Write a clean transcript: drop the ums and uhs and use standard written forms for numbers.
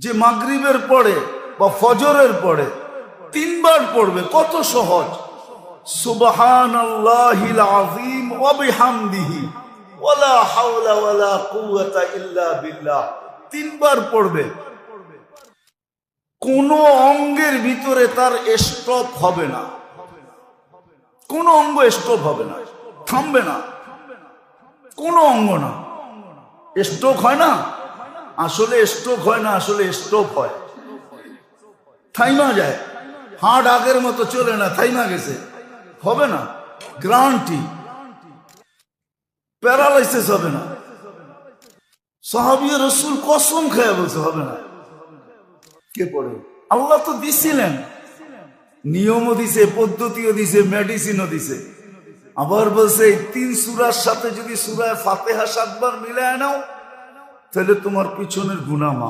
যে মাগরিবের পরে বা ফজরের পরে 3 বার পড়বে, কত সহজ। সুবহানাল্লাহিল আযীম ওয়া বিহামদিহি ওয়ালা হাওলা ওয়ালা কুওয়াতা ইল্লা বিল্লাহ 3 বার পড়বে। কোন অঙ্গের ভিতরে তার স্টপ হবে না, কোন অঙ্গ স্টপ হবে না, থামবে না, কোন অঙ্গ না। স্ট্রোক হয় না, আসলে স্ট্রোক হয় না, আসলে স্টপ হয়, থাইমা যায়। হার্ট আগের মতো চলে না, থাইমা গেছে, হবে না, গ্যারান্টি। প্যারালাইসিস হবে না। সাহাবী রাসূল কসম খেয়ে বলছে হবে না। কে পড়ে? আল্লাহ তো দিছিলেন, নিয়মও দিছে, পদ্ধতিও দিছে, মেডিসিনও দিছে। আবার বলছে এই 3 সূরার সাথে যদি সূরা ফাতিহা 7 বার মিলায় নাও তাহলে তোমার পিছনের গুনাহ মাফ।